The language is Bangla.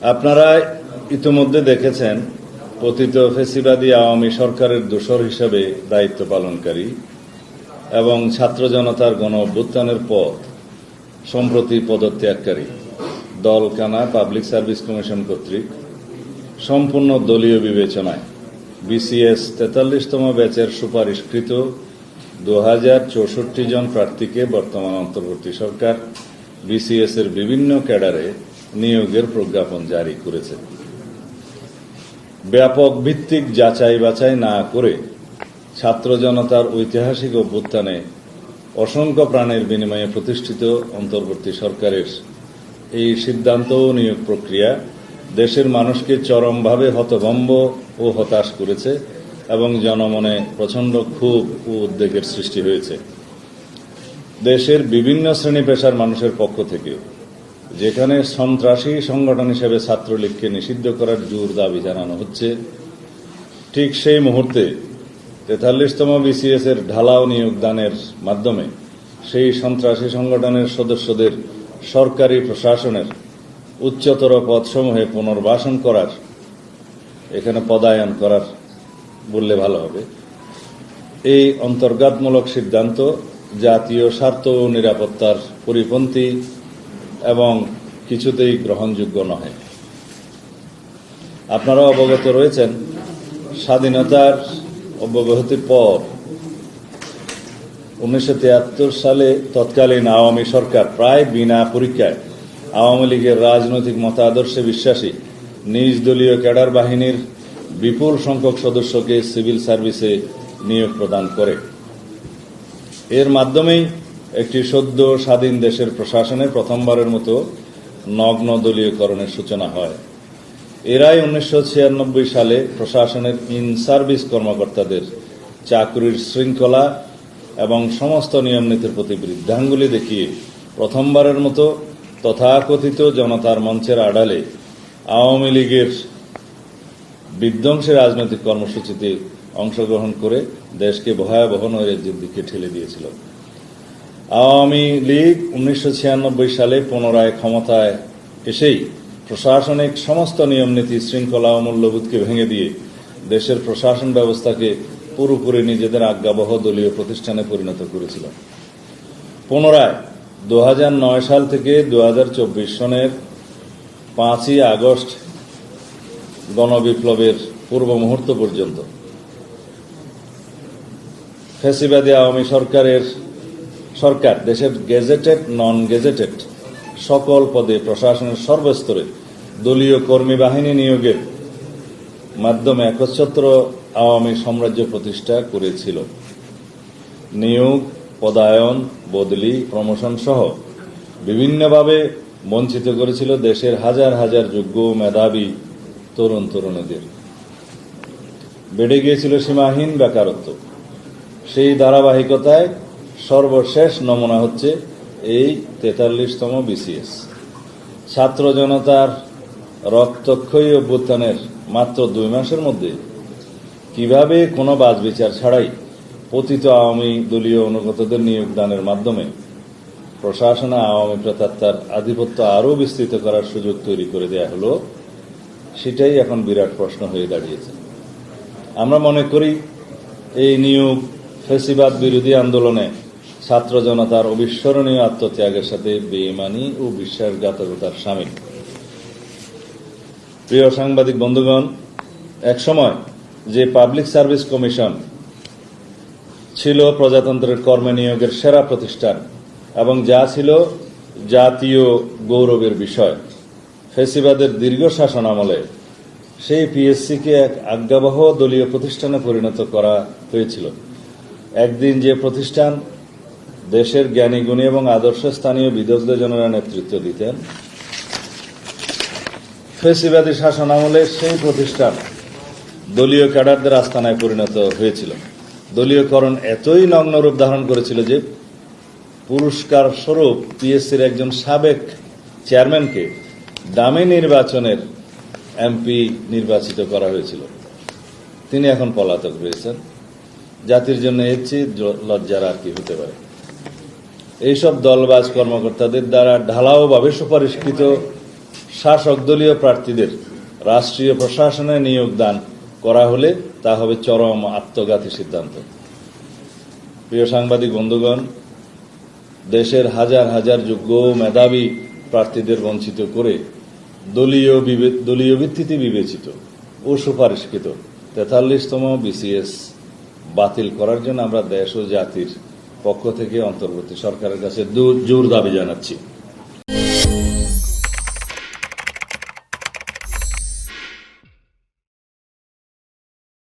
আপনারা ইতিমধ্যে দেখেছেন পতিত ফ্যাসিবাদী আওয়ামী সরকারের দোসর হিসেবে দায়িত্ব পালনকারী এবং ছাত্র জনতার গণ অভ্যুত্থানের পর সম্প্রতি পদত্যাগকারী দলকানা পাবলিক সার্ভিস কমিশন কর্তৃক সম্পূর্ণ দলীয় বিবেচনায় বিসিএস 43তম ব্যাচের সুপারিশকৃত 2064 জন প্রার্থীকে বর্তমান অন্তর্বর্তী সরকার বিসিএস এর বিভিন্ন ক্যাডারে নিয়োগের প্রজ্ঞাপন জারি করেছে। ব্যাপক ভিত্তিক যাচাই বাছাই না করে ছাত্র জনতার ঐতিহাসিক অভ্যুত্থানে অসংখ্য প্রাণের বিনিময়ে প্রতিষ্ঠিত অন্তর্বর্তী সরকারের এই সিদ্ধান্ত ও নিয়োগ প্রক্রিয়া দেশের মানুষকে চরমভাবে হতভম্ব ও হতাশ করেছে এবং জনমনে প্রচণ্ড ক্ষোভ ও উদ্বেগের সৃষ্টি হয়েছে। দেশের বিভিন্ন শ্রেণী পেশার মানুষের পক্ষ থেকে যেখানে সন্ত্রাসী সংগঠন হিসেবে ছাত্রলীগকে নিষিদ্ধ করার জোর দাবি জানানো হচ্ছে, ঠিক সেই মুহূর্তে 43তম বিসিএস এর ঢালাও নিয়োগদানের মাধ্যমে সেই সন্ত্রাসী সংগঠনের সদস্যদের সরকারি প্রশাসনের উচ্চতর পদসমূহে পুনর্বাসন করার, এখানে পদায়ন করার বললে ভালো হবে, এই অন্তর্ঘাতমূলক সিদ্ধান্ত জাতীয় স্বার্থ ও নিরাপত্তার পরিপন্থী এবং কিছুতেই গ্রহণযোগ্য নয়। আপনারা অবগত রয়েছেন, স্বাধীনতার অব্যবহতির পর 1973 সালে তৎকালীন আওয়ামী সরকার প্রায় বিনা পরীক্ষায় আওয়ামী লীগের রাজনৈতিক মতাদর্শে বিশ্বাসী নিজ দলীয় ক্যাডার বাহিনীর বিপুল সংখ্যক সদস্যকে সিভিল সার্ভিসে নিয়োগ প্রদান করে। এর মাধ্যমেই একটি সদ্য স্বাধীন দেশের প্রশাসনে প্রথমবারের মতো নগ্ন দলীয়করণের সূচনা হয়। এরাই 1996 সালে প্রশাসনের ইন সার্ভিস কর্মকর্তাদের চাকরির শৃঙ্খলা এবং সমস্ত নিয়মনীতির প্রতি বৃদ্ধাঙ্গুলি দেখিয়ে প্রথমবারের মতো তথাকথিত জনতার মঞ্চের আড়ালে আওয়ামী লীগের বিধ্বংসী রাজনৈতিক কর্মসূচিতে অংশগ্রহণ করে দেশকে ভয়াবহ নৈরাজ্যের দিকে ঠেলে দিয়েছিল। আওয়ামী লীগ 1996 সালে পুনরায় ক্ষমতায় এসেই প্রশাসনিক সমস্ত নিয়মনীতি, শৃঙ্খলা ও মূল্যবোধকে ভেঙে দিয়ে দেশের প্রশাসন ব্যবস্থাকে পুরোপুরি নিজেদের আজ্ঞাবহ দলীয় প্রতিষ্ঠানে পরিণত করেছিল। পুনরায় 2009 সাল থেকে 2024 সনের 5ই আগস্ট গণবিপ্লবের পূর্ব মুহূর্ত পর্যন্ত ফ্যাসিবাদী আওয়ামী সরকার দেশের গেজেটেড, নন গেজেটেড সকল পদে প্রশাসনের সর্বস্তরে দলীয় কর্মী বাহিনী নিয়োগের মাধ্যমে একচ্ছত্র আওয়ামী সাম্রাজ্য প্রতিষ্ঠা করেছিল। নিয়োগ, পদায়ন, বদলি, প্রমোশন সহ বিভিন্নভাবে বঞ্চিত করেছিল দেশের হাজার হাজার যোগ্য মেধাবী তরুণ তরুণীদের। বেড়ে গিয়েছিল সীমাহীন বেকারত্ব। সেই ধারাবাহিকতায় সর্বশেষ নমুনা হচ্ছে এই 43তম বিসিএস। ছাত্র জনতার রক্তক্ষয়ী অভ্যুত্থানের মাত্র 2 মাসের মধ্যে কিভাবে কোনো বাছবিচার ছাড়াই পতিত আওয়ামী দলীয় অনুগতদের নিয়োগদানের মাধ্যমে প্রশাসনে আওয়ামী প্রেতাত্মার আধিপত্য আরও বিস্তৃত করার সুযোগ তৈরি করে দেয়া হলো, সেটাই এখন বিরাট প্রশ্ন হয়ে দাঁড়িয়েছে। আমরা মনে করি এই নিয়োগ ফ্যাসিবাদ বিরোধী আন্দোলনে ছাত্র জনতার অবিস্মরণীয় আত্মত্যাগের সাথে বেঈমানি ও বিশ্বাসঘাতকতার শামিল। প্রিয় সাংবাদিক বন্ধুগণ, একসময় যে পাবলিক সার্ভিস কমিশন ছিল প্রজাতন্ত্রের কর্মে নিয়োগের সেরা প্রতিষ্ঠান এবং যা ছিল জাতীয় গৌরবের বিষয়, ফ্যাসিবাদের দীর্ঘ শাসন আমলে সেই পিএসসিকে এক আজ্ঞাবহ দলীয় প্রতিষ্ঠানে পরিণত করা হয়েছিল। একদিন যে প্রতিষ্ঠান দেশের জ্ঞানী গুণী এবং আদর্শ স্থানীয় বিদগ্ধজনেরা নেতৃত্ব দিতেন, ফ্যাসিবাদী শাসন আমলে সেই প্রতিষ্ঠান দলীয় ক্যাডারদের আস্তানায় পরিণত হয়েছিল। দলীয়করণ এতই নগ্ন রূপ ধারণ করেছিল যে পুরস্কার স্বরূপ পিএসসির একজন সাবেক চেয়ারম্যানকে দামি নির্বাচনের এমপি নির্বাচিত করা হয়েছিল। তিনি এখন পলাতক রয়েছেন। জাতির জন্য এর চেয়ে লজ্জার আর কি হতে পারে? এইসব দলবাজ কর্মকর্তাদের দ্বারা ঢালাওভাবে সুপারিশকৃত শাসক দলীয় প্রার্থীদের রাষ্ট্রীয় প্রশাসনে নিয়োগদান করা হলে তা হবে চরম আত্মঘাতী সিদ্ধান্ত। প্রিয় সাংবাদিক বন্ধুগণ, দেশের হাজার হাজার যোগ্য মেধাবী প্রার্থীদের বঞ্চিত করে দলীয় ভিত্তিতে বিবেচিত ও সুপারিশকৃত 43তম বিসিএস বাতিল করার জন্য আমরা দেশ ও জাতির পক্ষ থেকে অন্তর্বর্তী সরকারের কাছে জোর দাবি জানাচ্ছি।